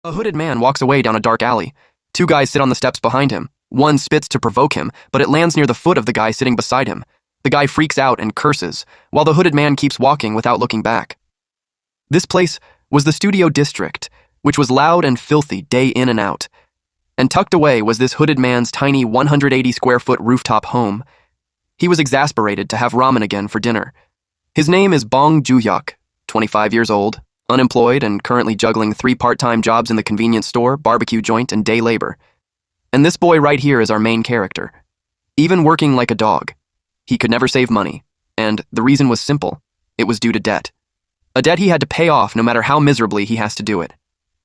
A hooded man walks away down a dark alley. Two guys sit on the steps behind him. One spits to provoke him, but it lands near the foot of the guy sitting beside him. The guy freaks out and curses, while the hooded man keeps walking without looking back. This place was the studio district, which was loud and filthy day in and out. And tucked away was this hooded man's tiny 180-square-foot rooftop home. He was exasperated to have ramen again for dinner. His name is Bong Joo-hyuk, 25 years old, unemployed and currently juggling 3 part-time jobs in the convenience store, barbecue joint, and day labor. And this boy right here is our main character. Even working like a dog, he could never save money, and the reason was simple. It was due to debt. A debt he had to pay off no matter how miserably he has to do it.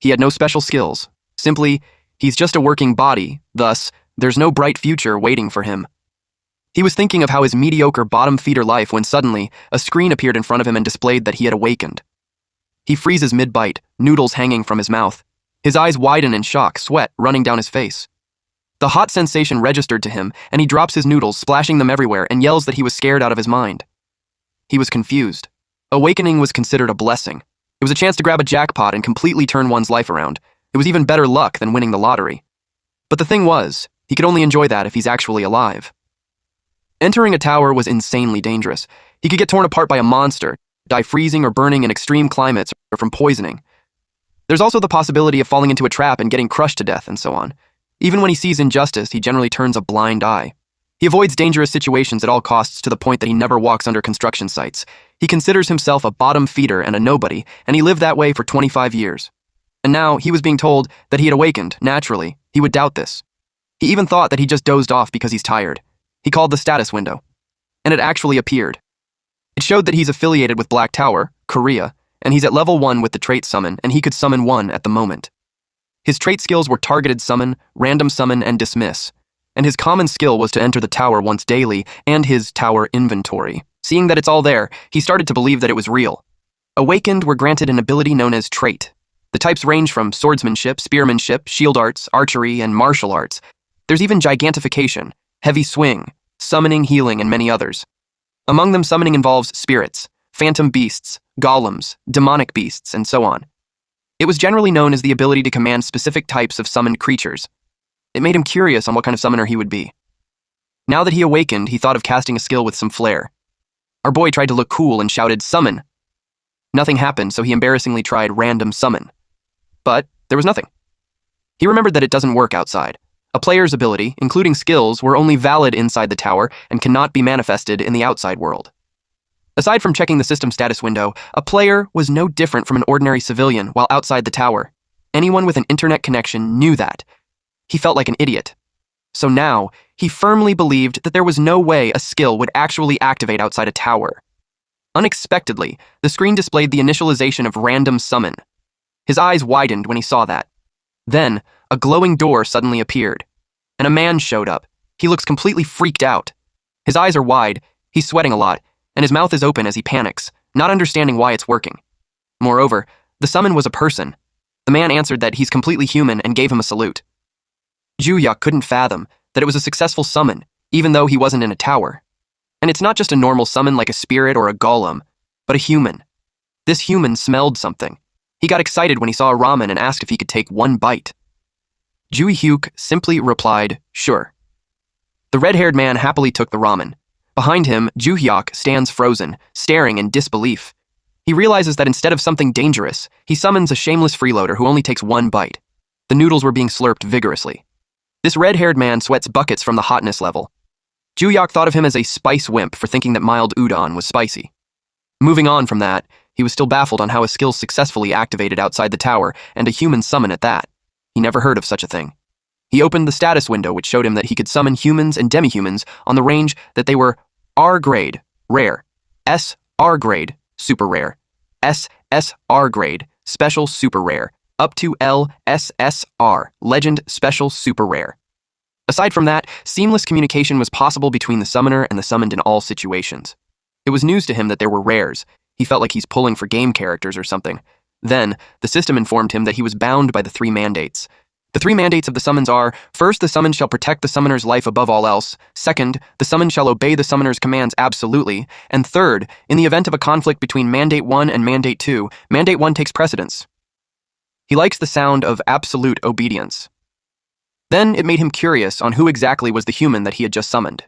He had no special skills. Simply, he's just a working body, thus, there's no bright future waiting for him. He was thinking of how his mediocre bottom-feeder life when suddenly, a screen appeared in front of him and displayed that he had awakened. He freezes mid-bite, noodles hanging from his mouth. His eyes widen in shock, sweat running down his face. The hot sensation registered to him, and he drops his noodles, splashing them everywhere, and yells that he was scared out of his mind. He was confused. Awakening was considered a blessing. It was a chance to grab a jackpot and completely turn one's life around. It was even better luck than winning the lottery. But the thing was, he could only enjoy that if he's actually alive. Entering a tower was insanely dangerous. He could get torn apart by a monster, die freezing or burning in extreme climates, or from poisoning. There's also the possibility of falling into a trap and getting crushed to death, and so on. Even when he sees injustice, he generally turns a blind eye. He avoids dangerous situations at all costs to the point that he never walks under construction sites. He considers himself a bottom feeder and a nobody, and he lived that way for 25 years. And now, he was being told that he had awakened, naturally. He would doubt this. He even thought that he just dozed off because he's tired. He called the status window, and it actually appeared. It showed that he's affiliated with Black Tower, Korea, and he's at level 1 with the trait summon, and he could summon 1 at the moment. His trait skills were targeted summon, random summon, and dismiss, and his common skill was to enter the tower once daily and his tower inventory. Seeing that it's all there, he started to believe that it was real. Awakened were granted an ability known as trait. The types range from swordsmanship, spearmanship, shield arts, archery, and martial arts. There's even gigantification, heavy swing, summoning, healing, and many others. Among them, summoning involves spirits, phantom beasts, golems, demonic beasts, and so on. It was generally known as the ability to command specific types of summoned creatures. It made him curious on what kind of summoner he would be. Now that he awakened, he thought of casting a skill with some flair. Our boy tried to look cool and shouted, "Summon!" Nothing happened, so he embarrassingly tried random summon. But there was nothing. He remembered that it doesn't work outside. A player's ability, including skills, were only valid inside the tower and cannot be manifested in the outside world. Aside from checking the system status window, a player was no different from an ordinary civilian while outside the tower. Anyone with an internet connection knew that. He felt like an idiot. So now, he firmly believed that there was no way a skill would actually activate outside a tower. Unexpectedly, the screen displayed the initialization of random summon. His eyes widened when he saw that. Then, a glowing door suddenly appeared, and a man showed up. He looks completely freaked out. His eyes are wide, he's sweating a lot, and his mouth is open as he panics, not understanding why it's working. Moreover, the summon was a person. The man answered that he's completely human and gave him a salute. Joo-hyuk couldn't fathom that it was a successful summon, even though he wasn't in a tower. And it's not just a normal summon like a spirit or a golem, but a human. This human smelled something. He got excited when he saw a ramen and asked if he could take 1 bite. Joo-hyuk simply replied, "Sure." The red-haired man happily took the ramen. Behind him, Joo-hyuk stands frozen, staring in disbelief. He realizes that instead of something dangerous, he summons a shameless freeloader who only takes 1 bite. The noodles were being slurped vigorously. This red-haired man sweats buckets from the hotness level. Joo-hyuk thought of him as a spice wimp for thinking that mild udon was spicy. Moving on from that, he was still baffled on how his skills successfully activated outside the tower, and a human summon at that. He never heard of such a thing. He opened the status window, which showed him that he could summon humans and demi-humans on the range that they were R grade, rare, S R grade, super rare, S R grade, special super rare, up to L SSR, legend special super rare. Aside from that, seamless communication was possible between the summoner and the summoned in all situations. It was news to him that there were rares. He felt like he's pulling for game characters or something. Then, the system informed him that he was bound by the 3 mandates. The 3 mandates of the summons are, first, the summon shall protect the summoner's life above all else. Second, the summon shall obey the summoner's commands absolutely. And third, in the event of a conflict between Mandate 1 and Mandate 2, Mandate 1 takes precedence. He likes the sound of absolute obedience. Then it made him curious on who exactly was the human that he had just summoned.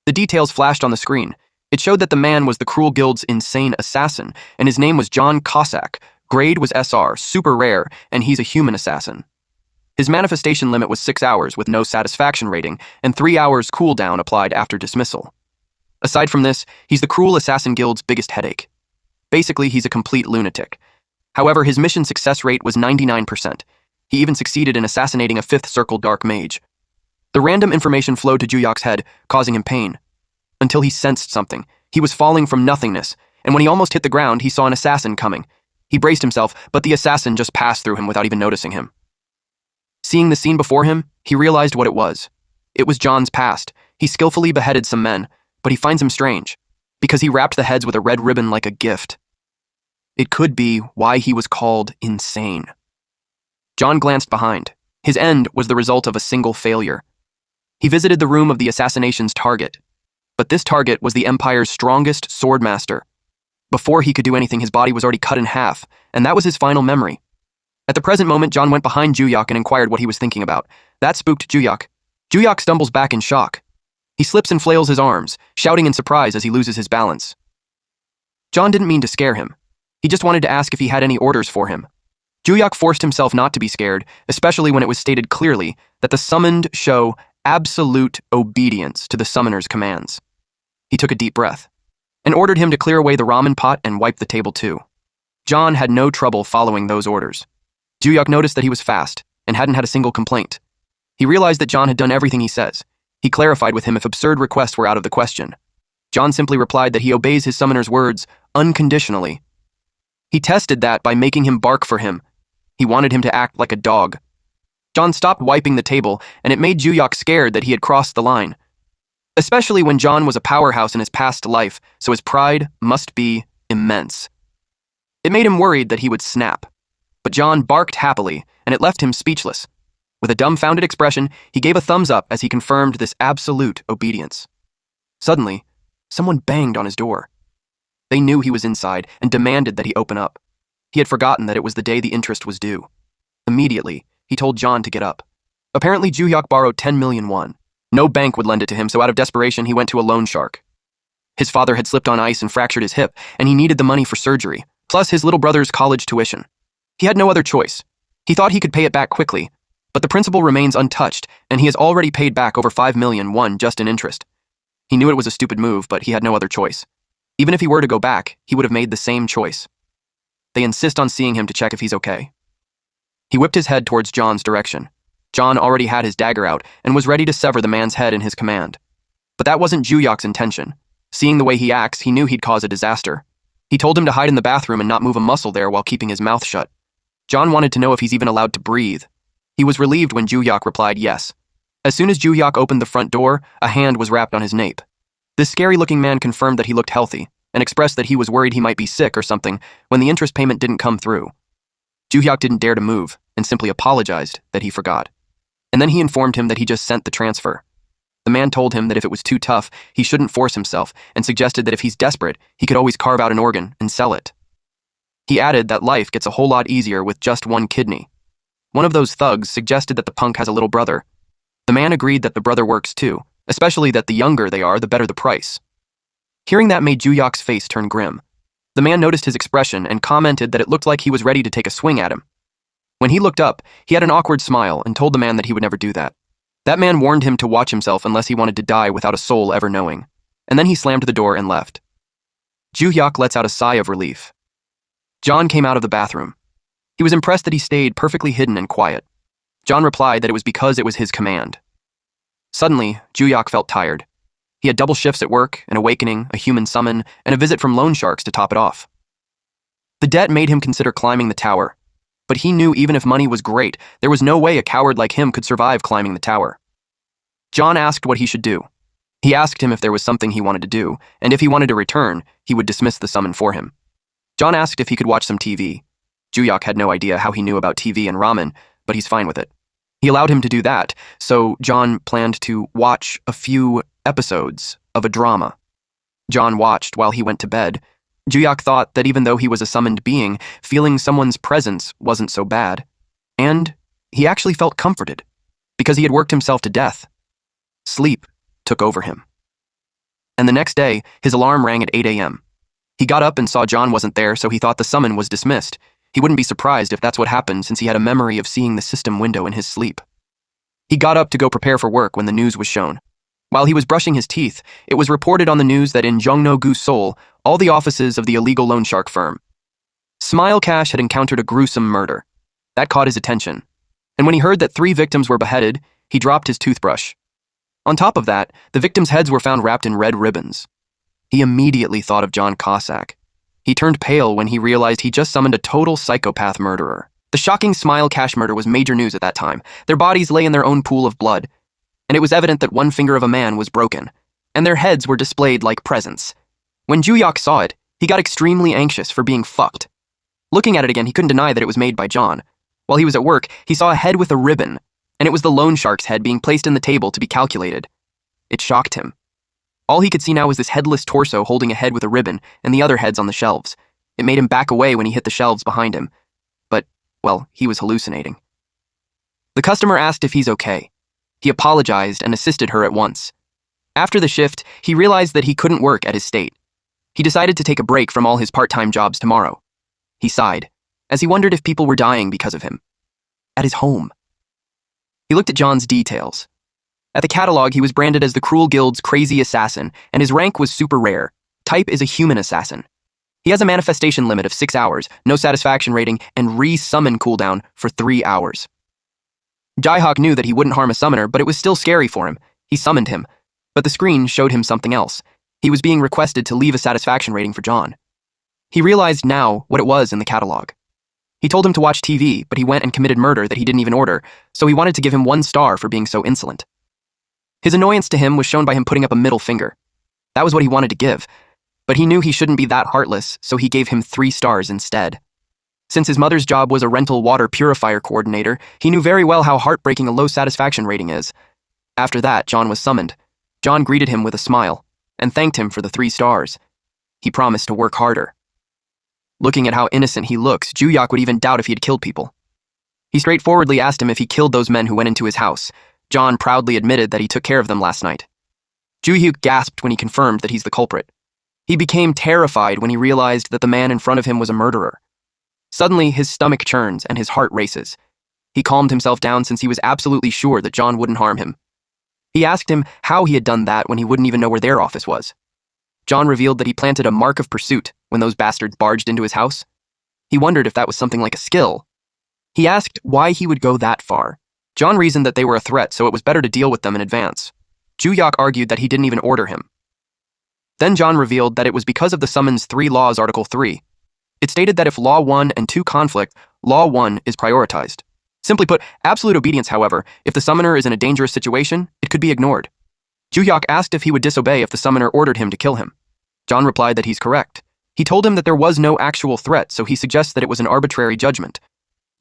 The details flashed on the screen. It showed that the man was the Cruel Guild's insane assassin, and his name was John Cossack. Grade was SR, super rare, and he's a human assassin. His manifestation limit was 6 hours with no satisfaction rating, and 3 hours cooldown applied after dismissal. Aside from this, he's the Cruel Assassin Guild's biggest headache. Basically, he's a complete lunatic. However, his mission success rate was 99%. He even succeeded in assassinating a 5th Circle Dark Mage. The random information flowed to Juyok's head, causing him pain. Until he sensed something. He was falling from nothingness, and when he almost hit the ground, he saw an assassin coming. He braced himself, but the assassin just passed through him without even noticing him. Seeing the scene before him, he realized what it was. It was John's past. He skillfully beheaded some men, but he finds him strange, because he wrapped the heads with a red ribbon like a gift. It could be why he was called insane. John glanced behind. His end was the result of a single failure. He visited the room of the assassination's target, but this target was the Empire's strongest swordmaster. Before he could do anything, his body was already cut in half, and that was his final memory. At the present moment, John went behind Juyok and inquired what he was thinking about. That spooked Juyok. Juyok stumbles back in shock. He slips and flails his arms, shouting in surprise as he loses his balance. John didn't mean to scare him. He just wanted to ask if he had any orders for him. Juyok forced himself not to be scared, especially when it was stated clearly that the summoned show absolute obedience to the summoner's commands. He took a deep breath and ordered him to clear away the ramen pot and wipe the table too. John had no trouble following those orders. Juyok noticed that he was fast and hadn't had a single complaint. He realized that John had done everything he says. He clarified with him if absurd requests were out of the question. John simply replied that he obeys his summoner's words unconditionally. He tested that by making him bark for him. He wanted him to act like a dog. John stopped wiping the table, and it made Juyok scared that he had crossed the line. Especially when John was a powerhouse in his past life, so his pride must be immense. It made him worried that he would snap. But John barked happily, and it left him speechless. With a dumbfounded expression, he gave a thumbs up as he confirmed this absolute obedience. Suddenly, someone banged on his door. They knew he was inside and demanded that he open up. He had forgotten that it was the day the interest was due. Immediately, he told John to get up. Apparently, Juyok borrowed 10 million won. No bank would lend it to him, so out of desperation, he went to a loan shark. His father had slipped on ice and fractured his hip, and he needed the money for surgery, plus his little brother's college tuition. He had no other choice. He thought he could pay it back quickly, but the principal remains untouched, and he has already paid back over 5 million won just in interest. He knew it was a stupid move, but he had no other choice. Even if he were to go back, he would have made the same choice. They insist on seeing him to check if he's okay. He whipped his head towards John's direction. John already had his dagger out and was ready to sever the man's head in his command. But that wasn't Juyok's intention. Seeing the way he acts, he knew he'd cause a disaster. He told him to hide in the bathroom and not move a muscle there while keeping his mouth shut. John wanted to know if he's even allowed to breathe. He was relieved when Juyok replied yes. As soon as Juyok opened the front door, a hand was wrapped on his nape. This scary-looking man confirmed that he looked healthy and expressed that he was worried he might be sick or something when the interest payment didn't come through. Juyok didn't dare to move and simply apologized that he forgot. And then he informed him that he just sent the transfer. The man told him that if it was too tough, he shouldn't force himself and suggested that if he's desperate, he could always carve out an organ and sell it. He added that life gets a whole lot easier with just one kidney. One of those thugs suggested that the punk has a little brother. The man agreed that the brother works too, especially that the younger they are, the better the price. Hearing that made Juyok's face turn grim. The man noticed his expression and commented that it looked like he was ready to take a swing at him. When he looked up, he had an awkward smile and told the man that he would never do that. That man warned him to watch himself unless he wanted to die without a soul ever knowing. And then he slammed the door and left. Juyok lets out a sigh of relief. John came out of the bathroom. He was impressed that he stayed perfectly hidden and quiet. John replied that it was because it was his command. Suddenly, Juyok felt tired. He had double shifts at work, an awakening, a human summon, and a visit from loan sharks to top it off. The debt made him consider climbing the tower. But he knew even if money was great, there was no way a coward like him could survive climbing the tower. John asked what he should do. He asked him if there was something he wanted to do, and if he wanted to return, he would dismiss the summon for him. John asked if he could watch some TV. Juyok had no idea how he knew about TV and ramen, but he's fine with it. He allowed him to do that, so John planned to watch a few episodes of a drama. John watched while he went to bed. Juyok thought that even though he was a summoned being, feeling someone's presence wasn't so bad. And he actually felt comforted, because he had worked himself to death. Sleep took over him. And the next day, his alarm rang at 8 a.m. He got up and saw John wasn't there, so he thought the summon was dismissed. He wouldn't be surprised if that's what happened, since he had a memory of seeing the system window in his sleep. He got up to go prepare for work when the news was shown. While he was brushing his teeth, it was reported on the news that in Jongno-gu, Seoul, all the offices of the illegal loan shark firm Smile Cash had encountered a gruesome murder. That caught his attention. And when he heard that 3 victims were beheaded, he dropped his toothbrush. On top of that, the victims' heads were found wrapped in red ribbons. He immediately thought of John Cossack. He turned pale when he realized he just summoned a total psychopath murderer. The shocking Smile Cash murder was major news at that time. Their bodies lay in their own pool of blood, and it was evident that one finger of a man was broken, and their heads were displayed like presents. When Ju-hyuk saw it, he got extremely anxious for being fucked. Looking at it again, he couldn't deny that it was made by John. While he was at work, he saw a head with a ribbon, and it was the loan shark's head being placed in the table to be calculated. It shocked him. All he could see now was this headless torso holding a head with a ribbon and the other heads on the shelves. It made him back away when he hit the shelves behind him. But, well, he was hallucinating. The customer asked if he's okay. He apologized and assisted her at once. After the shift, he realized that he couldn't work at his state. He decided to take a break from all his part-time jobs tomorrow. He sighed, as he wondered if people were dying because of him. At his home. He looked at John's details. At the catalog, he was branded as the Cruel Guild's crazy assassin, and his rank was super rare. Type is a human assassin. He has a manifestation limit of 6 hours, no satisfaction rating, and re-summon cooldown for 3 hours. Ji-hyuk knew that he wouldn't harm a summoner, but it was still scary for him. He summoned him, but the screen showed him something else. He was being requested to leave a satisfaction rating for John. He realized now what it was in the catalog. He told him to watch TV, but he went and committed murder that he didn't even order, so he wanted to give him 1 star for being so insolent. His annoyance to him was shown by him putting up a middle finger. That was what he wanted to give, but he knew he shouldn't be that heartless, so he gave him 3 stars instead. Since his mother's job was a rental water purifier coordinator, he knew very well how heartbreaking a low satisfaction rating is. After that, John was summoned. John greeted him with a smile, and thanked him for the 3 stars. He promised to work harder. Looking at how innocent he looks, Ju-hyuk would even doubt if he had killed people. He straightforwardly asked him if he killed those men who went into his house. John proudly admitted that he took care of them last night. Ju-hyuk gasped when he confirmed that he's the culprit. He became terrified when he realized that the man in front of him was a murderer. Suddenly, his stomach churns and his heart races. He calmed himself down since he was absolutely sure that John wouldn't harm him. He asked him how he had done that when he wouldn't even know where their office was. John revealed that he planted a mark of pursuit when those bastards barged into his house. He wondered if that was something like a skill. He asked why he would go that far. John reasoned that they were a threat, so it was better to deal with them in advance. Ju-hyuk argued that he didn't even order him. Then John revealed that it was because of the summon's 3 laws, Article 3. It stated that if Law 1 and 2 conflict, Law 1 is prioritized. Simply put, absolute obedience, however, if the summoner is in a dangerous situation, it could be ignored. Ju-hyuk asked if he would disobey if the summoner ordered him to kill him. John replied that he's correct. He told him that there was no actual threat, so he suggests that it was an arbitrary judgment.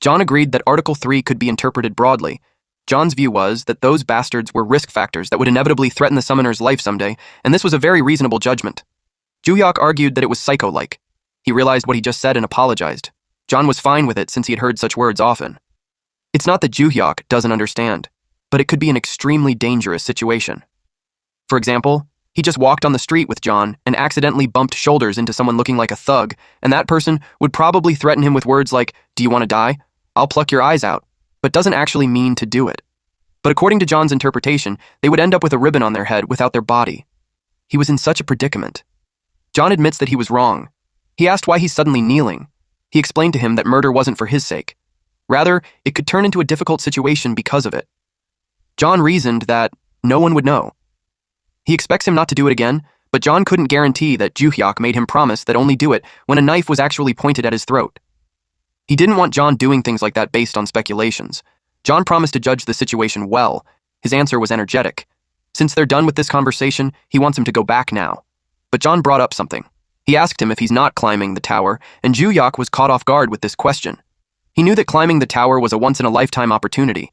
John agreed that Article 3 could be interpreted broadly. John's view was that those bastards were risk factors that would inevitably threaten the summoner's life someday, and this was a very reasonable judgment. Ju-hyuk argued that it was psycho-like. He realized what he just said and apologized. John was fine with it since he had heard such words often. It's not that Ju-hyuk doesn't understand, but it could be an extremely dangerous situation. For example, he just walked on the street with John and accidentally bumped shoulders into someone looking like a thug, and that person would probably threaten him with words like, "Do you want to die? I'll pluck your eyes out," but doesn't actually mean to do it. But according to John's interpretation, they would end up with a ribbon on their head without their body. He was in such a predicament. John admits that he was wrong. He asked why he's suddenly kneeling. He explained to him that murder wasn't for his sake. Rather, it could turn into a difficult situation because of it. John reasoned that no one would know. He expects him not to do it again, but John couldn't guarantee that Ju-hyuk made him promise that only do it when a knife was actually pointed at his throat. He didn't want John doing things like that based on speculations. John promised to judge the situation well. His answer was energetic. Since they're done with this conversation, he wants him to go back now. But John brought up something. He asked him if he's not climbing the tower, and Ju-hyuk was caught off guard with this question. He knew that climbing the tower was a once-in-a-lifetime opportunity,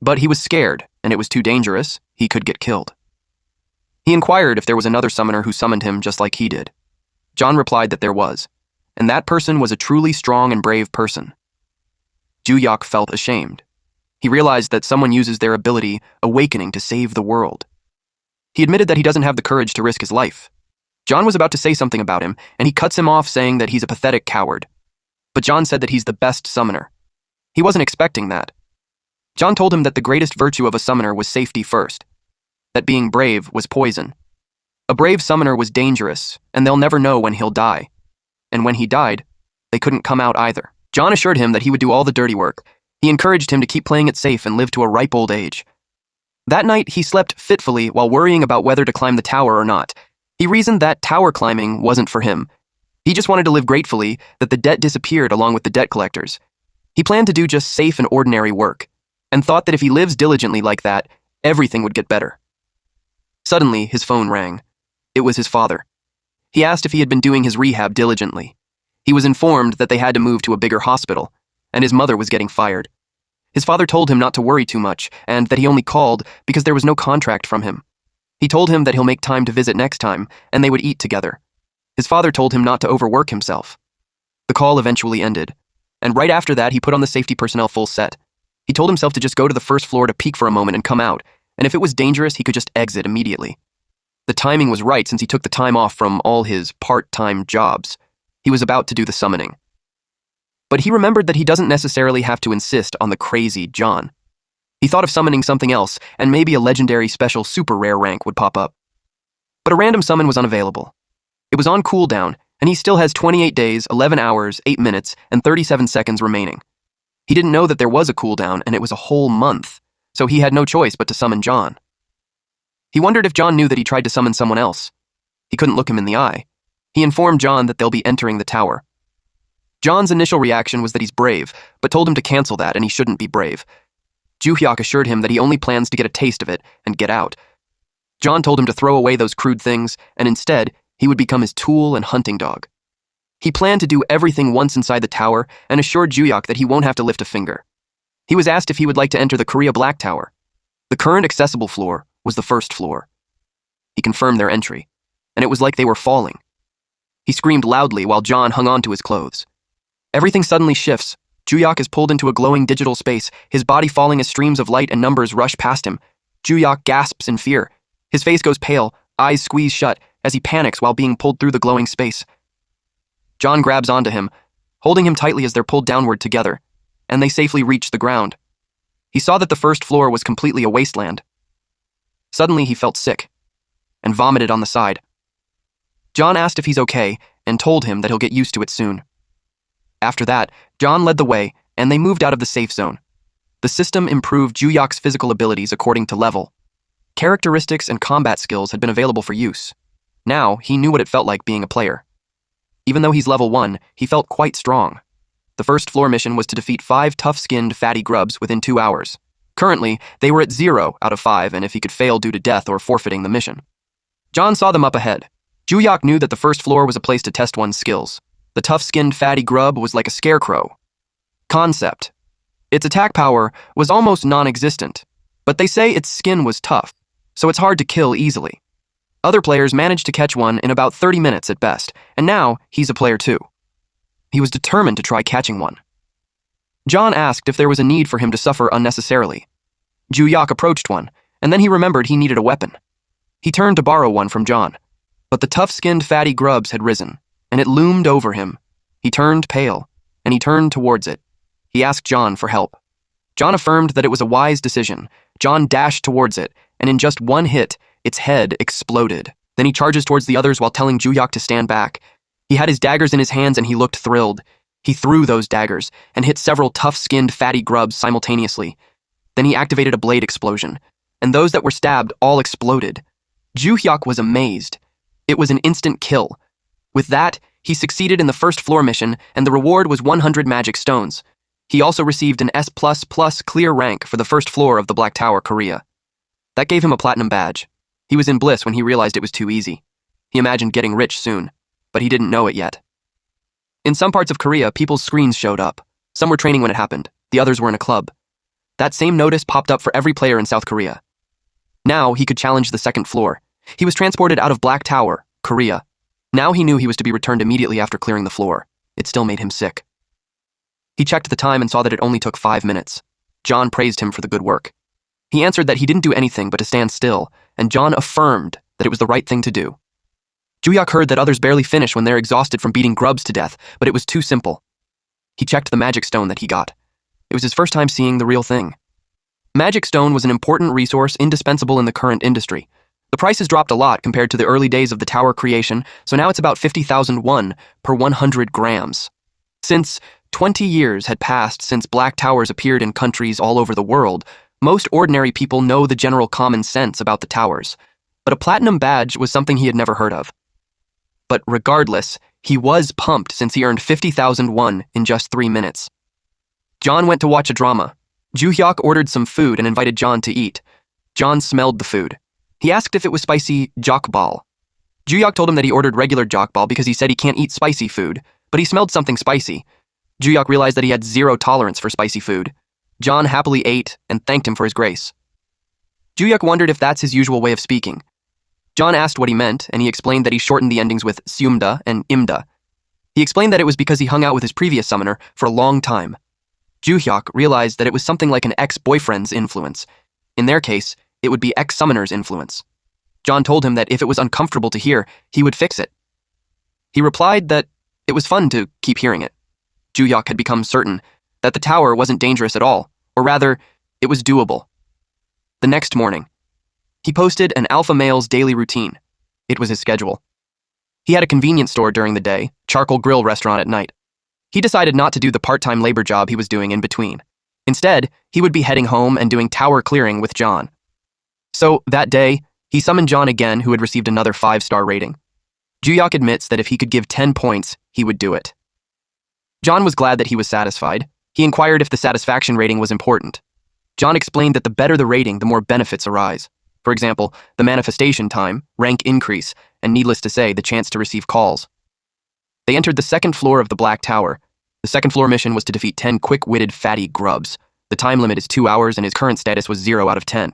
but he was scared, and it was too dangerous. He could get killed. He inquired if there was another summoner who summoned him just like he did. John replied that there was, and that person was a truly strong and brave person. Juyak felt ashamed. He realized that someone uses their ability, awakening, to save the world. He admitted that he doesn't have the courage to risk his life. John was about to say something about him, and he cuts him off, saying that he's a pathetic coward. But John said that he's the best summoner. He wasn't expecting that. John told him that the greatest virtue of a summoner was safety first, that being brave was poison. A brave summoner was dangerous, and they'll never know when he'll die. And when he died, they couldn't come out either. John assured him that he would do all the dirty work. He encouraged him to keep playing it safe and live to a ripe old age. That night, he slept fitfully while worrying about whether to climb the tower or not. He reasoned that tower climbing wasn't for him. He just wanted to live gratefully that the debt disappeared along with the debt collectors. He planned to do just safe and ordinary work, and thought that if he lives diligently like that, everything would get better. Suddenly, his phone rang. It was his father. He asked if he had been doing his rehab diligently. He was informed that they had to move to a bigger hospital, and his mother was getting fired. His father told him not to worry too much, and that he only called because there was no contract from him. He told him that he'll make time to visit next time, and they would eat together. His father told him not to overwork himself. The call eventually ended, and right after that, he put on the safety personnel full set. He told himself to just go to the first floor to peek for a moment and come out, and if it was dangerous, he could just exit immediately. The timing was right since he took the time off from all his part-time jobs. He was about to do the summoning. But he remembered that he doesn't necessarily have to insist on the crazy John. He thought of summoning something else, and maybe a legendary special super rare rank would pop up. But a random summon was unavailable. It was on cooldown, and he still has 28 days, 11 hours, 8 minutes, and 37 seconds remaining. He didn't know that there was a cooldown, and it was a whole month, so he had no choice but to summon John. He wondered if John knew that he tried to summon someone else. He couldn't look him in the eye. He informed John that they'll be entering the tower. John's initial reaction was that he's brave, but told him to cancel that and he shouldn't be brave. Juhyok assured him that he only plans to get a taste of it and get out. John told him to throw away those crude things, and instead, he would become his tool and hunting dog. He planned to do everything once inside the tower and assured Juhyok that he won't have to lift a finger. He was asked if he would like to enter the Korea Black Tower. The current accessible floor was the first floor. He confirmed their entry, and it was like they were falling. He screamed loudly while John hung on to his clothes. Everything suddenly shifts. Juhyok is pulled into a glowing digital space, his body falling as streams of light and numbers rush past him. Juhyok gasps in fear. His face goes pale, eyes squeeze shut, as he panics while being pulled through the glowing space. John grabs onto him, holding him tightly as they're pulled downward together, and they safely reach the ground. He saw that the first floor was completely a wasteland. Suddenly he felt sick, and vomited on the side. John asked if he's okay, and told him that he'll get used to it soon. After that, John led the way, and they moved out of the safe zone. The system improved Juhyok's physical abilities according to level. Characteristics and combat skills had been available for use. Now, he knew what it felt like being a player. Even though he's level 1, he felt quite strong. The first floor mission was to defeat 5 tough-skinned fatty grubs within 2 hours. Currently, they were at 0 out of 5, and if he could fail due to death or forfeiting the mission. John saw them up ahead. Juhyok knew that the first floor was a place to test one's skills. The tough-skinned fatty grub was like a scarecrow. Concept. Its attack power was almost non-existent, but they say its skin was tough, so it's hard to kill easily. Other players managed to catch one in about 30 minutes at best, and now he's a player too. He was determined to try catching one. John asked if there was a need for him to suffer unnecessarily. Juhyok approached one, and then he remembered he needed a weapon. He turned to borrow one from John, but the tough-skinned fatty grubs had risen, and it loomed over him. He turned pale, and he turned towards it. He asked John for help. John affirmed that it was a wise decision. John dashed towards it, and in just one hit, its head exploded. Then he charges towards the others while telling Juhyok to stand back. He had his daggers in his hands and he looked thrilled. He threw those daggers and hit several tough-skinned fatty grubs simultaneously. Then he activated a blade explosion, and those that were stabbed all exploded. Juhyok was amazed. It was an instant kill. With that, he succeeded in the first floor mission, and the reward was 100 magic stones. He also received an S++ clear rank for the first floor of the Black Tower, Korea. That gave him a platinum badge. He was in bliss when he realized it was too easy. He imagined getting rich soon, but he didn't know it yet. In some parts of Korea, people's screens showed up. Some were training when it happened, the others were in a club. That same notice popped up for every player in South Korea. Now he could challenge the second floor. He was transported out of Black Tower, Korea. Now he knew he was to be returned immediately after clearing the floor. It still made him sick. He checked the time and saw that it only took 5 minutes. John praised him for the good work. He answered that he didn't do anything but to stand still, and John affirmed that it was the right thing to do. Juyak heard that others barely finish when they're exhausted from beating grubs to death, but it was too simple. He checked the magic stone that he got. It was his first time seeing the real thing. Magic stone was an important resource indispensable in the current industry. The price has dropped a lot compared to the early days of the tower creation, so now it's about 50,000 won per 100 grams. Since 20 years had passed since black towers appeared in countries all over the world, most ordinary people know the general common sense about the towers, but a platinum badge was something he had never heard of. But regardless, he was pumped since he earned 50,000 won in just 3 minutes. John went to watch a drama. Juhyok ordered some food and invited John to eat. John smelled the food. He asked if it was spicy jokbal. Juhyok told him that he ordered regular jokbal because he said he can't eat spicy food, but he smelled something spicy. Juhyok realized that he had zero tolerance for spicy food. John happily ate and thanked him for his grace. Juhyok wondered if that's his usual way of speaking. John asked what he meant, and he explained that he shortened the endings with seumda and imda. He explained that it was because he hung out with his previous summoner for a long time. Juhyok realized that it was something like an ex-boyfriend's influence. In their case, it would be ex-summoner's influence. John told him that if it was uncomfortable to hear, he would fix it. He replied that it was fun to keep hearing it. Juhyok had become certain that the tower wasn't dangerous at all, or rather, it was doable. The next morning, he posted an alpha male's daily routine. It was his schedule. He had a convenience store during the day, charcoal grill restaurant at night. He decided not to do the part-time labor job he was doing in between. Instead, he would be heading home and doing tower clearing with John. So, that day, he summoned John again, who had received another 5-star rating. Juhyok admits that if he could give 10 points, he would do it. John was glad that he was satisfied. He inquired if the satisfaction rating was important. John explained that the better the rating, the more benefits arise. For example, the manifestation time, rank increase, and needless to say, the chance to receive calls. They entered the second floor of the Black Tower. The second floor mission was to defeat 10 quick-witted fatty grubs. The time limit is 2 hours and his current status was 0 out of 10.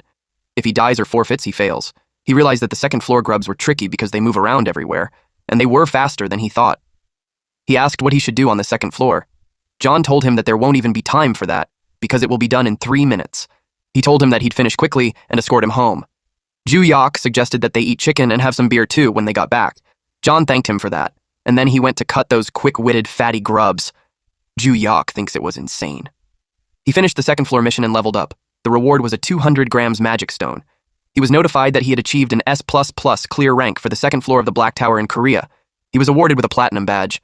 If he dies or forfeits, he fails. He realized that the second floor grubs were tricky because they move around everywhere, and they were faster than he thought. He asked what he should do on the second floor. John told him that there won't even be time for that, because it will be done in 3 minutes. He told him that he'd finish quickly and escort him home. Juhyok suggested that they eat chicken and have some beer too when they got back. John thanked him for that, and then he went to cut those quick-witted fatty grubs. Juhyok thinks it was insane. He finished the second floor mission and leveled up. The reward was a 200 grams magic stone. He was notified that he had achieved an S++ clear rank for the second floor of the Black Tower in Korea. He was awarded with a platinum badge.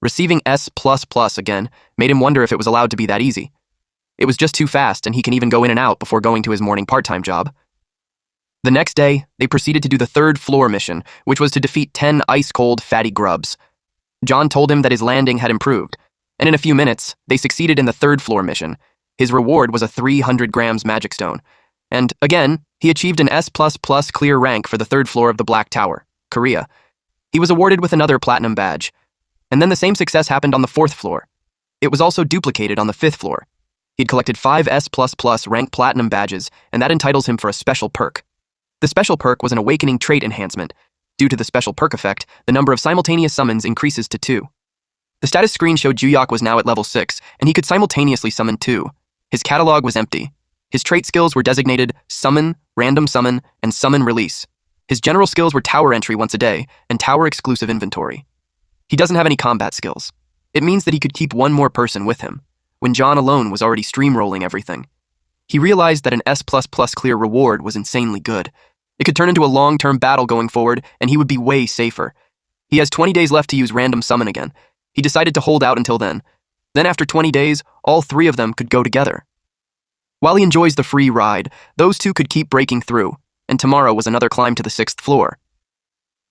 Receiving S++ again made him wonder if it was allowed to be that easy. It was just too fast, and he can even go in and out before going to his morning part-time job. The next day, they proceeded to do the third floor mission, which was to defeat 10 ice-cold fatty grubs. John told him that his landing had improved, and in a few minutes, they succeeded in the third floor mission. His reward was a 300 grams magic stone. And, again, he achieved an S++ clear rank for the third floor of the Black Tower, Korea. He was awarded with another platinum badge. And then the same success happened on the fourth floor. It was also duplicated on the fifth floor. He'd collected 5 S++ rank platinum badges, and that entitles him for a special perk. The special perk was an awakening trait enhancement. Due to the special perk effect, the number of simultaneous summons increases to 2. The status screen showed Juhyok was now at level 6, and he could simultaneously summon 2. His catalog was empty. His trait skills were designated Summon, Random Summon, and Summon Release. His general skills were Tower Entry once a day, and Tower Exclusive Inventory. He doesn't have any combat skills. It means that he could keep one more person with him, when John alone was already streamrolling everything. He realized that an S++ clear reward was insanely good. It could turn into a long-term battle going forward, and he would be way safer. He has 20 days left to use Random Summon again. He decided to hold out until then. Then after 20 days, all 3 of them could go together. While he enjoys the free ride, those 2 could keep breaking through, and tomorrow was another climb to the 6th floor.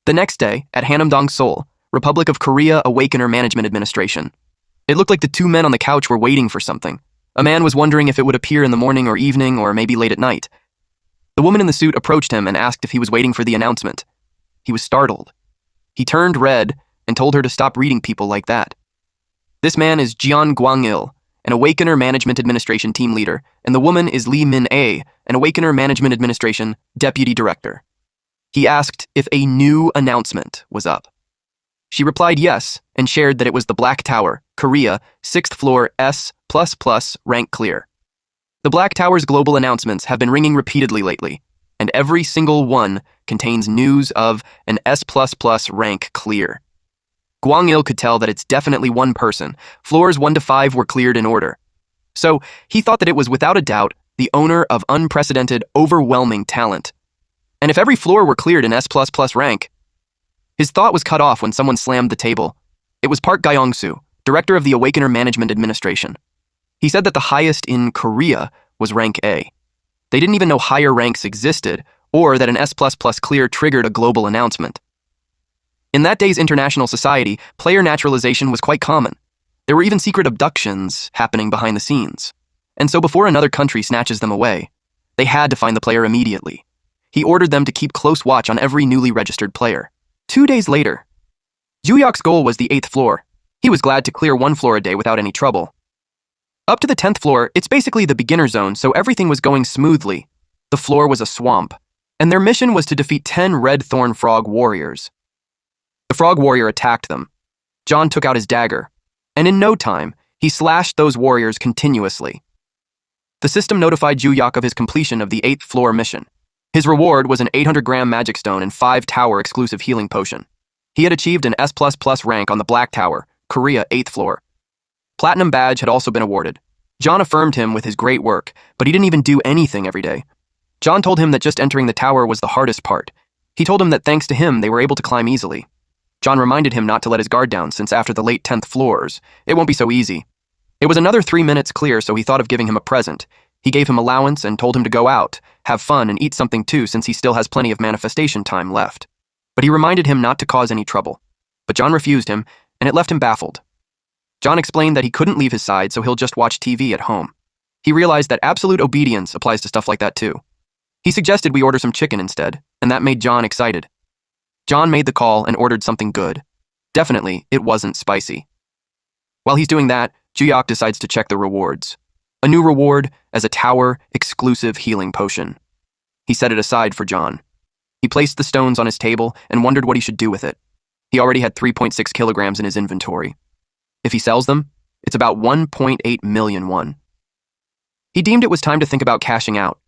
The next day, at Hanamdong, Seoul, Republic of Korea Awakener Management Administration. It looked like the 2 men on the couch were waiting for something. A man was wondering if it would appear in the morning or evening or maybe late at night. The woman in the suit approached him and asked if he was waiting for the announcement. He was startled. He turned red and told her to stop reading people like that. This man is Jeon Gwang-il, an Awakener Management Administration team leader, and the woman is Lee Min-ae, an Awakener Management Administration deputy director. He asked if a new announcement was up. She replied yes and shared that it was the Black Tower, Korea, 6th floor, S++, rank clear. The Black Tower's global announcements have been ringing repeatedly lately, and every single one contains news of an S++ rank clear. Gwang-il could tell that it's definitely one person. Floors 1 to 5 were cleared in order. So he thought that it was without a doubt the owner of unprecedented, overwhelming talent. And if every floor were cleared in S++ rank, his thought was cut off when someone slammed the table. It was Park Gyong-soo, director of the Awakener Management Administration. He said that the highest in Korea was rank A. They didn't even know higher ranks existed, or that an S++ clear triggered a global announcement. In that day's international society, player naturalization was quite common. There were even secret abductions happening behind the scenes. And so before another country snatches them away, they had to find the player immediately. He ordered them to keep close watch on every newly registered player. 2 days later, Juyok's goal was the 8th floor. He was glad to clear 1 floor a day without any trouble. Up to the 10th floor, it's basically the beginner zone, so everything was going smoothly. The floor was a swamp, and their mission was to defeat 10 red thorn frog warriors. The frog warrior attacked them. John took out his dagger, and in no time, he slashed those warriors continuously. The system notified Juyok of his completion of the 8th floor mission. His reward was an 800-gram magic stone and 5-tower exclusive healing potion. He had achieved an S++ rank on the Black Tower, Korea 8th floor. Platinum badge had also been awarded. John affirmed him with his great work, but he didn't even do anything every day. John told him that just entering the tower was the hardest part. He told him that thanks to him, they were able to climb easily. John reminded him not to let his guard down, since after the late 10th floors, it won't be so easy. It was another 3 minutes clear, so he thought of giving him a present. He gave him allowance and told him to go out, have fun, and eat something too, since he still has plenty of manifestation time left. But he reminded him not to cause any trouble. But John refused him, and it left him baffled. John explained that he couldn't leave his side, so he'll just watch TV at home. He realized that absolute obedience applies to stuff like that too. He suggested we order some chicken instead, and that made John excited. John made the call and ordered something good. Definitely, it wasn't spicy. While he's doing that, Juyok decides to check the rewards. A new reward as a tower exclusive healing potion. He set it aside for John. He placed the stones on his table and wondered what he should do with it. He already had 3.6 kilograms in his inventory. If he sells them, it's about 1.8 million won. He deemed it was time to think about cashing out.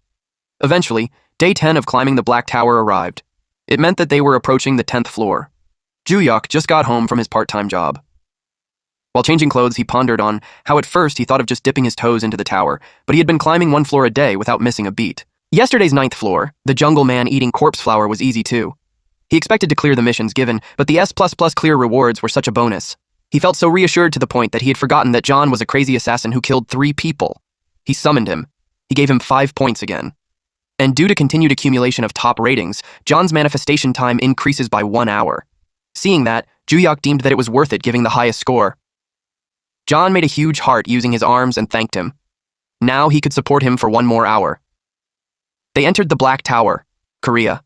Eventually, day 10 of climbing the Black Tower arrived. It meant that they were approaching the 10th floor. Juyok just got home from his part-time job. While changing clothes, he pondered on how at first he thought of just dipping his toes into the tower, but he had been climbing 1 floor a day without missing a beat. Yesterday's 9th floor, the jungle man eating corpse flower, was easy too. He expected to clear the missions given, but the S++ clear rewards were such a bonus. He felt so reassured to the point that he had forgotten that John was a crazy assassin who killed 3 people. He summoned him. He gave him 5 points again. And due to continued accumulation of top ratings, John's manifestation time increases by 1 hour. Seeing that, Juyok deemed that it was worth it giving the highest score. John made a huge heart using his arms and thanked him. Now he could support him for 1 more hour. They entered the Black Tower, Korea.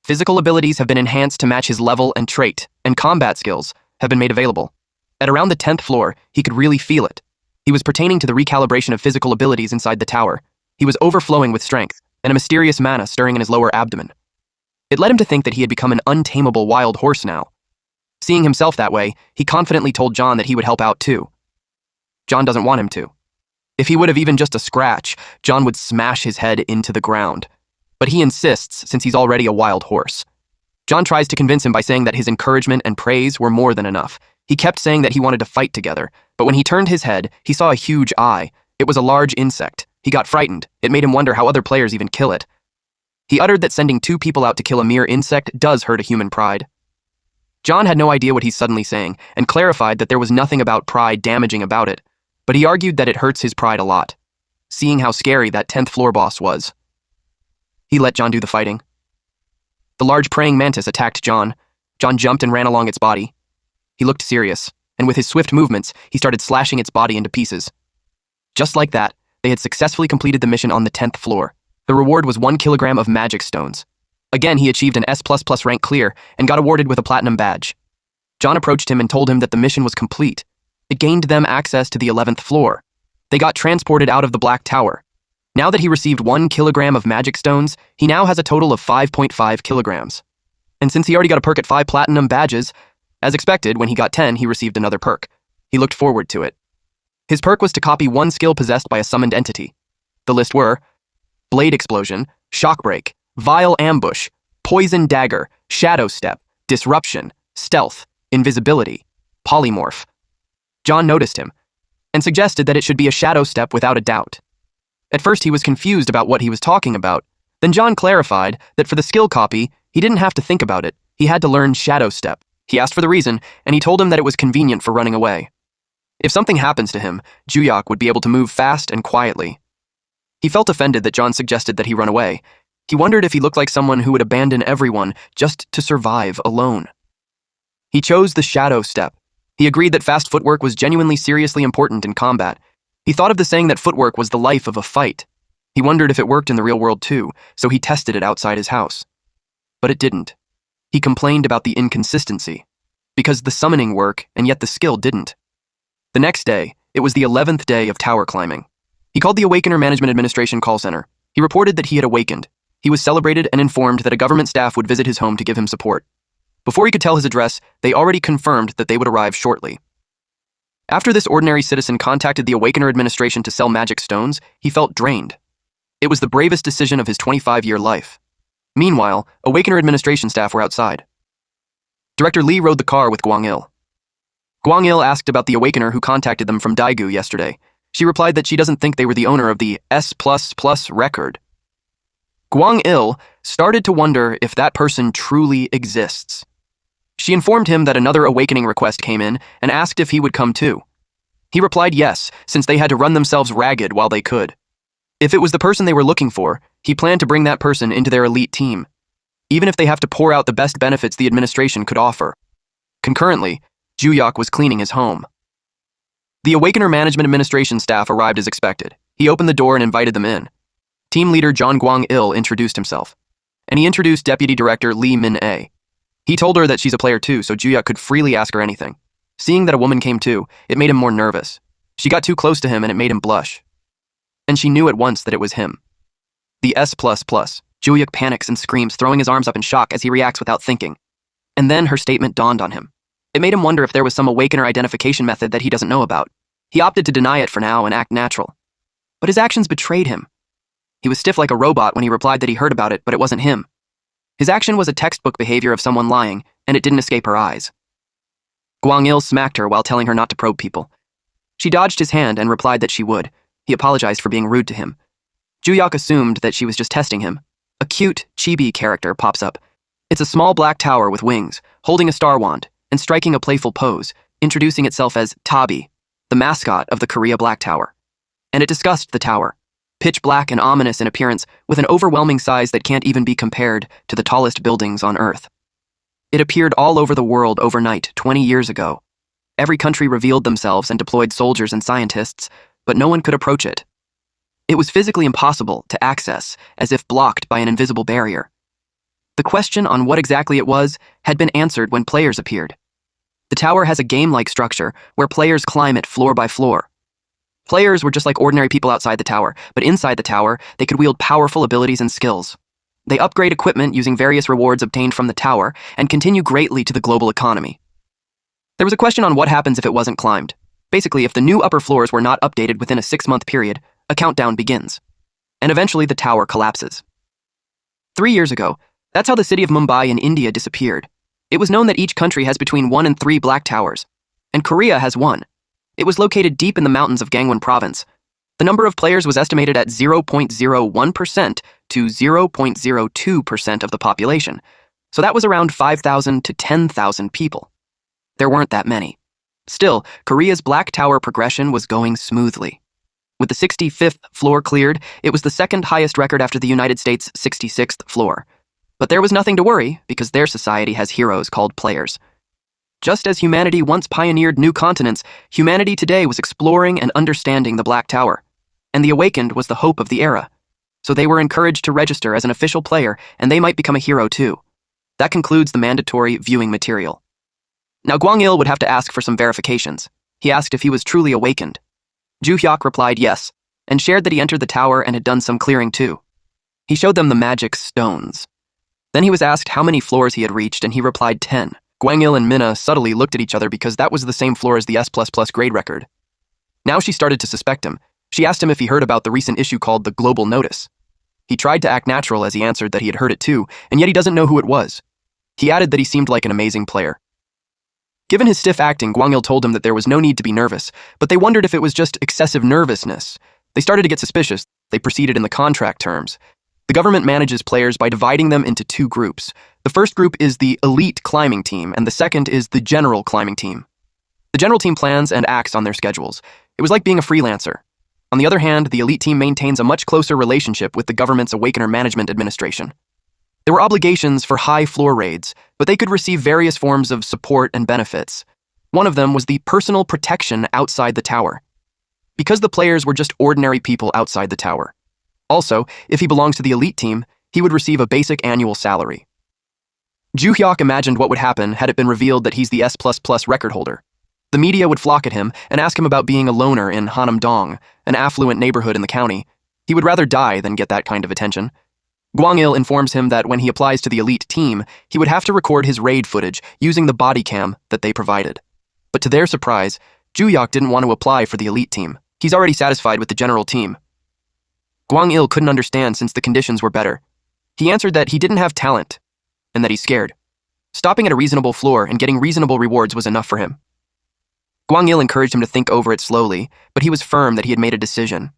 Physical abilities have been enhanced to match his level and trait, and combat skills have been made available. At around the 10th floor, he could really feel it. He was pertaining to the recalibration of physical abilities inside the tower. He was overflowing with strength, and a mysterious mana stirring in his lower abdomen. It led him to think that he had become an untamable wild horse now. Seeing himself that way, he confidently told John that he would help out too. John doesn't want him to. If he would have even just a scratch, John would smash his head into the ground. But he insists since he's already a wild horse. John tries to convince him by saying that his encouragement and praise were more than enough. He kept saying that he wanted to fight together, but when he turned his head, he saw a huge eye. It was a large insect. He got frightened. It made him wonder how other players even kill it. He uttered that sending 2 people out to kill a mere insect does hurt a human pride. John had no idea what he's suddenly saying, and clarified that there was nothing about pride damaging about it, but he argued that it hurts his pride a lot, seeing how scary that 10th floor boss was. He let John do the fighting. The large praying mantis attacked John. John jumped and ran along its body. He looked serious, and with his swift movements, he started slashing its body into pieces. Just like that, they had successfully completed the mission on the 10th floor. The reward was 1 kilogram of magic stones. Again, he achieved an S++ rank clear and got awarded with a platinum badge. John approached him and told him that the mission was complete. It gained them access to the 11th floor. They got transported out of the Black Tower. Now that he received 1 kilogram of magic stones, he now has a total of 5.5 kilograms. And since he already got a perk at 5 platinum badges, as expected, when he got 10, he received another perk. He He looked forward to it. His perk was to copy one skill possessed by a summoned entity. The list were Blade Explosion, Shock Break, Vile Ambush, Poison Dagger, Shadow Step, Disruption, Stealth, Invisibility, Polymorph. John noticed him, and suggested that it should be a Shadow Step without a doubt. At first he was confused about what he was talking about. Then John clarified that for the skill copy, he didn't have to think about it. He had to learn Shadow Step. He asked for the reason, and he told him that it was convenient for running away. If something happens to him, Juyak would be able to move fast and quietly. He felt offended that John suggested that he run away. He wondered if he looked like someone who would abandon everyone just to survive alone. He chose the Shadow Step. He agreed that fast footwork was genuinely seriously important in combat. He thought of the saying that footwork was the life of a fight. He wondered if it worked in the real world too, so he tested it outside his house. But it didn't. He complained about the inconsistency, because the summoning worked and yet the skill didn't. The next day, it was the 11th day of tower climbing. He called the Awakener Management Administration call center. He reported that he had awakened. He was celebrated and informed that a government staff would visit his home to give him support. Before he could tell his address, they already confirmed that they would arrive shortly. After this ordinary citizen contacted the Awakener Administration to sell magic stones, he felt drained. It was the bravest decision of his 25-year life. Meanwhile, Awakener Administration staff were outside. Director Lee rode the car with Guang-il. Guang-il asked about the Awakener who contacted them from Daegu yesterday. She replied that she doesn't think they were the owner of the S++ record. Guang-il started to wonder if that person truly exists. She informed him that another awakening request came in and asked if he would come too. He replied yes, since they had to run themselves ragged while they could. If it was the person they were looking for, he planned to bring that person into their elite team, even if they have to pour out the best benefits the administration could offer. Concurrently, Juyak was cleaning his home. The Awakener Management Administration staff arrived as expected. He opened the door and invited them in. Team leader John Guang-il introduced himself, and he introduced Deputy Director Lee Min-ae. He told her that she's a player too, so Juyak could freely ask her anything. Seeing that a woman came too, it made him more nervous. She got too close to him and it made him blush. And she knew at once that it was him. The S++. Juyak panics and screams, throwing his arms up in shock as he reacts without thinking. And then her statement dawned on him. It made him wonder if there was some Awakener identification method that he doesn't know about. He opted to deny it for now and act natural. But his actions betrayed him. He was stiff like a robot when he replied that he heard about it, but it wasn't him. His action was a textbook behavior of someone lying, and it didn't escape her eyes. Guang-il smacked her while telling her not to probe people. She dodged his hand and replied that she would. He apologized for being rude to him. Juyak assumed that she was just testing him. A cute, chibi character pops up. It's a small black tower with wings, holding a star wand, and striking a playful pose, introducing itself as Tabi, the mascot of the Korea Black Tower. And it discussed the tower, pitch black and ominous in appearance, with an overwhelming size that can't even be compared to the tallest buildings on Earth. It appeared all over the world overnight 20 years ago. Every country revealed themselves and deployed soldiers and scientists, but no one could approach it. It was physically impossible to access, as if blocked by an invisible barrier. The question on what exactly it was had been answered when players appeared. The tower has a game-like structure where players climb it floor by floor. Players were just like ordinary people outside the tower, but inside the tower, they could wield powerful abilities and skills. They upgrade equipment using various rewards obtained from the tower and continue greatly to the global economy. There was a question on what happens if it wasn't climbed. Basically, if the new upper floors were not updated within a 6-month period, a countdown begins. And eventually the tower collapses. 3 years ago, that's how the city of Mumbai in India disappeared. It was known that each country has between 1 and 3 black towers, and Korea has 1. It was located deep in the mountains of Gangwon province. The number of players was estimated at 0.01% to 0.02% of the population, so that was around 5,000 to 10,000 people. There weren't that many. Still, Korea's Black Tower progression was going smoothly. With the 65th floor cleared, it was the second highest record after the United States' 66th floor. But there was nothing to worry, because their society has heroes called players. Just as humanity once pioneered new continents, humanity today was exploring and understanding the Black Tower. And the Awakened was the hope of the era. So they were encouraged to register as an official player, and they might become a hero too. That concludes the mandatory viewing material. Now Guang-il would have to ask for some verifications. He asked if he was truly awakened. Ju-hyuk replied yes, and shared that he entered the tower and had done some clearing too. He showed them the magic stones. Then he was asked how many floors he had reached, and he replied 10. Gwang-il and Minna subtly looked at each other because that was the same floor as the S++ grade record. Now she started to suspect him. She asked him if he heard about the recent issue called the Global Notice. He tried to act natural as he answered that he had heard it too, and yet he doesn't know who it was. He added that he seemed like an amazing player. Given his stiff acting, Gwang-il told him that there was no need to be nervous, but they wondered if it was just excessive nervousness. They started to get suspicious. They proceeded in the contract terms. The government manages players by dividing them into two groups. The first group is the elite climbing team, and the second is the general climbing team. The general team plans and acts on their schedules. It was like being a freelancer. On the other hand, the elite team maintains a much closer relationship with the government's Awakener Management Administration. There were obligations for high floor raids, but they could receive various forms of support and benefits. One of them was the personal protection outside the tower, because the players were just ordinary people outside the tower. Also, if he belongs to the elite team, he would receive a basic annual salary. Ju-hyuk imagined what would happen had it been revealed that he's the S++ record holder. The media would flock at him and ask him about being a loner in Hanam-dong, an affluent neighborhood in the county. He would rather die than get that kind of attention. Gwang-il informs him that when he applies to the elite team, he would have to record his raid footage using the body cam that they provided. But to their surprise, Ju-hyuk didn't want to apply for the elite team. He's already satisfied with the general team. Gwang-il couldn't understand since the conditions were better. He answered that he didn't have talent, and that he's scared. Stopping at a reasonable floor and getting reasonable rewards was enough for him. Gwang-il encouraged him to think over it slowly, but he was firm that he had made a decision.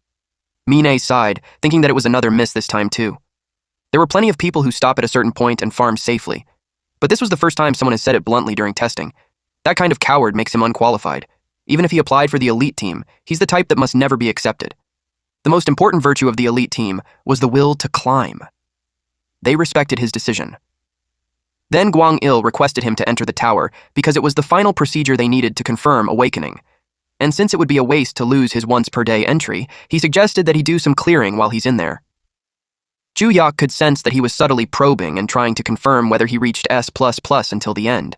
Min-ae sighed, thinking that it was another miss this time too. There were plenty of people who stop at a certain point and farm safely, but this was the first time someone has said it bluntly during testing. That kind of coward makes him unqualified. Even if he applied for the elite team, he's the type that must never be accepted. The most important virtue of the elite team was the will to climb. They respected his decision. Then Gwang-il requested him to enter the tower because it was the final procedure they needed to confirm awakening. And since it would be a waste to lose his once-per-day entry, he suggested that he do some clearing while he's in there. Ju-hyuk could sense that he was subtly probing and trying to confirm whether he reached S++ until the end.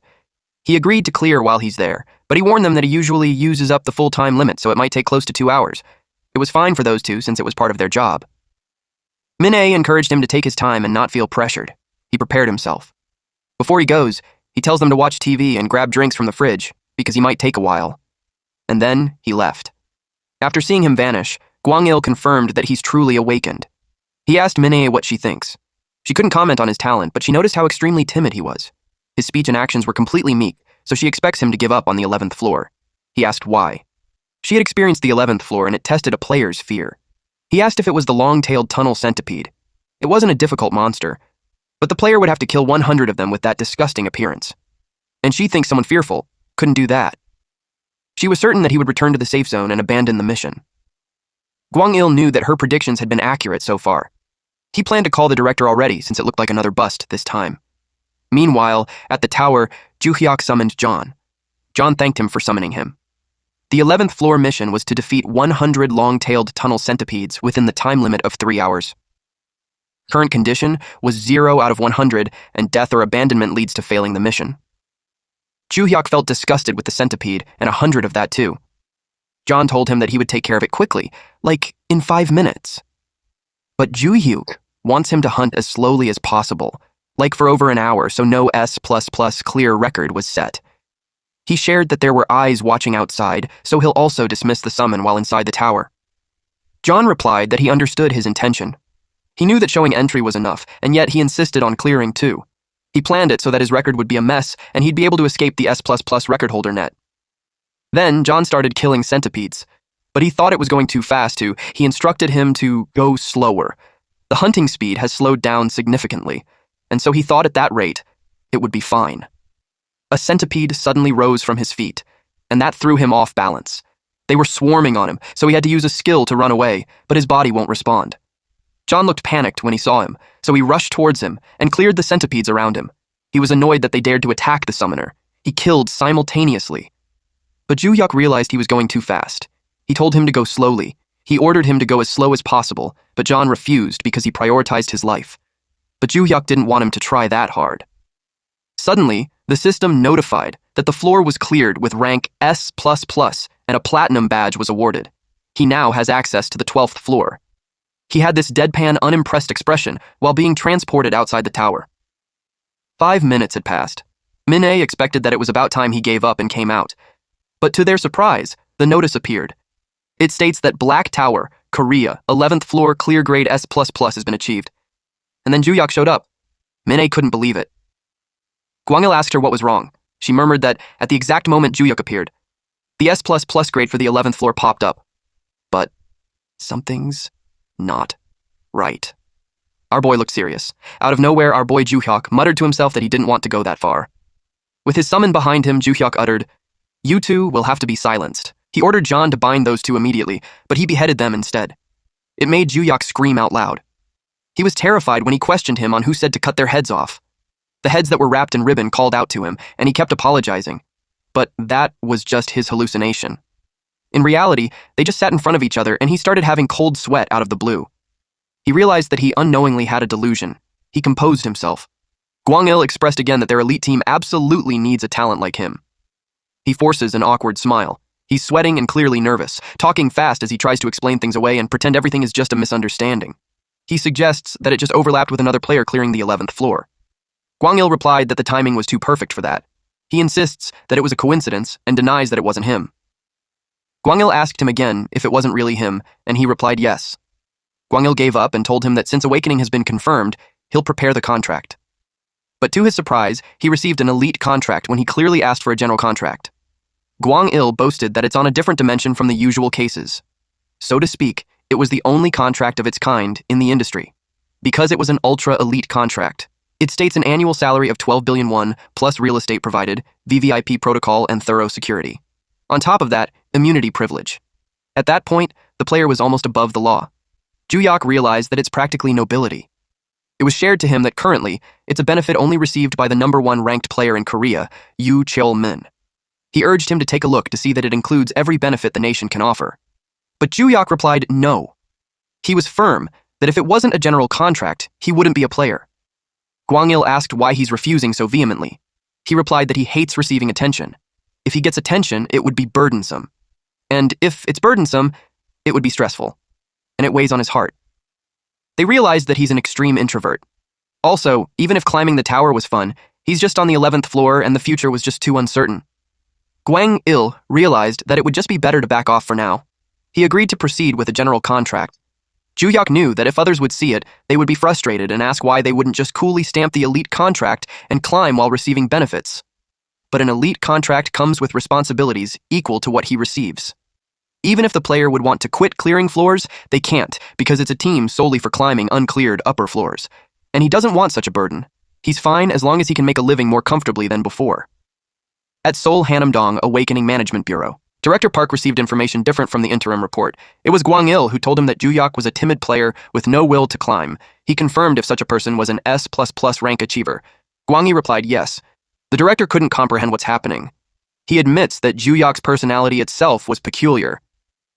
He agreed to clear while he's there, but he warned them that he usually uses up the full-time limit, so it might take close to 2 hours. It was fine for those two since it was part of their job. Min-ae encouraged him to take his time and not feel pressured. He prepared himself. Before he goes, he tells them to watch TV and grab drinks from the fridge, because he might take a while. And then he left. After seeing him vanish, Gwang-il confirmed that he's truly awakened. He asked Min-ae what she thinks. She couldn't comment on his talent, but she noticed how extremely timid he was. His speech and actions were completely meek, so she expects him to give up on the 11th floor. He asked why. She had experienced the 11th floor and it tested a player's fear. He asked if it was the long-tailed tunnel centipede. It wasn't a difficult monster, but the player would have to kill 100 of them with that disgusting appearance. And she thinks someone fearful couldn't do that. She was certain that he would return to the safe zone and abandon the mission. Gwang-il knew that her predictions had been accurate so far. He planned to call the director already since it looked like another bust this time. Meanwhile, at the tower, Ju-hyuk summoned John. John thanked him for summoning him. The 11th floor mission was to defeat 100 long-tailed tunnel centipedes within the time limit of 3 hours. Current condition was 0 out of 100, and death or abandonment leads to failing the mission. Ju-hyuk felt disgusted with the centipede, and 100 of that too. John told him that he would take care of it quickly, like in 5 minutes. But Ju-hyuk wants him to hunt as slowly as possible, like for over an hour, so no S++ clear record was set. He shared that there were eyes watching outside, so he'll also dismiss the summon while inside the tower. John replied that he understood his intention. He knew that showing entry was enough, and yet he insisted on clearing too. He planned it so that his record would be a mess, and he'd be able to escape the S++ record holder net. Then John started killing centipedes, but he thought it was going too fast too. He instructed him to go slower. The hunting speed has slowed down significantly, and so he thought at that rate, it would be fine. A centipede suddenly rose from his feet, and that threw him off balance. They were swarming on him, so he had to use a skill to run away, but his body won't respond. John looked panicked when he saw him, so he rushed towards him and cleared the centipedes around him. He was annoyed that they dared to attack the summoner. He killed simultaneously. But Ju-hyuk realized he was going too fast. He told him to go slowly. He ordered him to go as slow as possible, but John refused because he prioritized his life. But Ju-hyuk didn't want him to try that hard. Suddenly, the system notified that the floor was cleared with rank S++, and a platinum badge was awarded. He now has access to the 12th floor. He had this deadpan, unimpressed expression while being transported outside the tower. 5 minutes had passed. Min-ae expected that it was about time he gave up and came out. But to their surprise, the notice appeared. It states that Black Tower, Korea, 11th floor, clear grade S++ has been achieved. And then Juhyuk showed up. Min-ae couldn't believe it. Gwang-il asked her what was wrong. She murmured that at the exact moment Juhyuk appeared, the S++ grade for the 11th floor popped up. But something's not right. Our boy looked serious. Out of nowhere, our boy Juhyuk muttered to himself that he didn't want to go that far. With his summon behind him, Juhyuk uttered, "You two will have to be silenced." He ordered John to bind those two immediately, but he beheaded them instead. It made Juhyuk scream out loud. He was terrified when he questioned him on who said to cut their heads off. The heads that were wrapped in ribbon called out to him, and he kept apologizing. But that was just his hallucination. In reality, they just sat in front of each other, and he started having cold sweat out of the blue. He realized that he unknowingly had a delusion. He composed himself. Gwang-il expressed again that their elite team absolutely needs a talent like him. He forces an awkward smile. He's sweating and clearly nervous, talking fast as he tries to explain things away and pretend everything is just a misunderstanding. He suggests that it just overlapped with another player clearing the 11th floor. Gwang-il replied that the timing was too perfect for that. He insists that it was a coincidence and denies that it wasn't him. Gwang-il asked him again if it wasn't really him, and he replied yes. Gwang-il gave up and told him that since awakening has been confirmed, he'll prepare the contract. But to his surprise, he received an elite contract when he clearly asked for a general contract. Gwang-il boasted that it's on a different dimension from the usual cases. So to speak, it was the only contract of its kind in the industry. Because it was an ultra-elite contract, it states an annual salary of 12 billion won plus real estate provided, VVIP protocol, and thorough security. On top of that, immunity privilege. At that point, the player was almost above the law. Juhyuk realized that it's practically nobility. It was shared to him that currently, it's a benefit only received by the #1 ranked player in Korea, Yoo Cheol-min. He urged him to take a look to see that it includes every benefit the nation can offer. But Juhyuk replied no. He was firm that if it wasn't a general contract, he wouldn't be a player. Gwang-il asked why he's refusing so vehemently. He replied that he hates receiving attention. If he gets attention, it would be burdensome. And if it's burdensome, it would be stressful. And it weighs on his heart. They realized that he's an extreme introvert. Also, even if climbing the tower was fun, he's just on the 11th floor and the future was just too uncertain. Gwang-il realized that it would just be better to back off for now. He agreed to proceed with a general contract. Juhyuk knew that if others would see it, they would be frustrated and ask why they wouldn't just coolly stamp the elite contract and climb while receiving benefits. But an elite contract comes with responsibilities equal to what he receives. Even if the player would want to quit clearing floors, they can't because it's a team solely for climbing uncleared upper floors. And he doesn't want such a burden. He's fine as long as he can make a living more comfortably than before. At Seoul Hanamdong Awakening Management Bureau, Director Park received information different from the interim report. It was Gwang-il who told him that Juhyuk was a timid player with no will to climb. He confirmed if such a person was an S++ rank achiever. Gwang-il replied yes. The director couldn't comprehend what's happening. He admits that Juhyuk's personality itself was peculiar.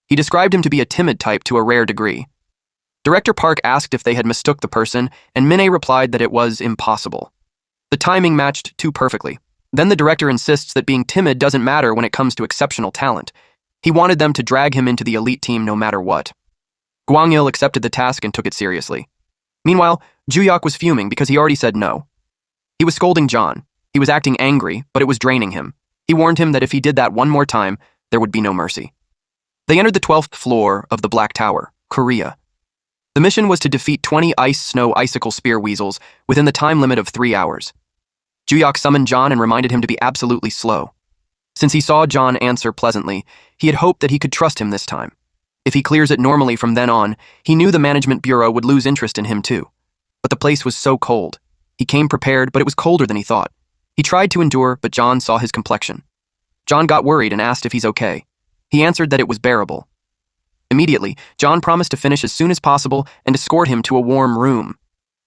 He described him to be a timid type to a rare degree. Director Park asked if they had mistook the person, and Min-ae replied that it was impossible. The timing matched too perfectly. Then the director insists that being timid doesn't matter when it comes to exceptional talent. He wanted them to drag him into the elite team no matter what. Gwang-il accepted the task and took it seriously. Meanwhile, Juhyuk was fuming because he already said no. He was scolding John. He was acting angry, but it was draining him. He warned him that if he did that one more time, there would be no mercy. They entered the 12th floor of the Black Tower, Korea. The mission was to defeat 20 ice snow icicle spear weasels within the time limit of 3 hours. Juhyuk summoned John and reminded him to be absolutely slow. Since he saw John answer pleasantly, he had hoped that he could trust him this time. If he clears it normally from then on, he knew the management bureau would lose interest in him too. But the place was so cold. He came prepared, but it was colder than he thought. He tried to endure, but John saw his complexion. John got worried and asked if he's okay. He answered that it was bearable. Immediately, John promised to finish as soon as possible and escort him to a warm room.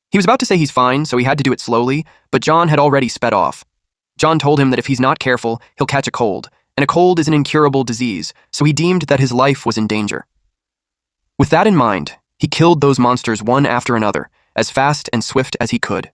He was about to say he's fine, so he had to do it slowly, but John had already sped off. John told him that if he's not careful, he'll catch a cold, and a cold is an incurable disease, so he deemed that his life was in danger. With that in mind, he killed those monsters one after another, as fast and swift as he could.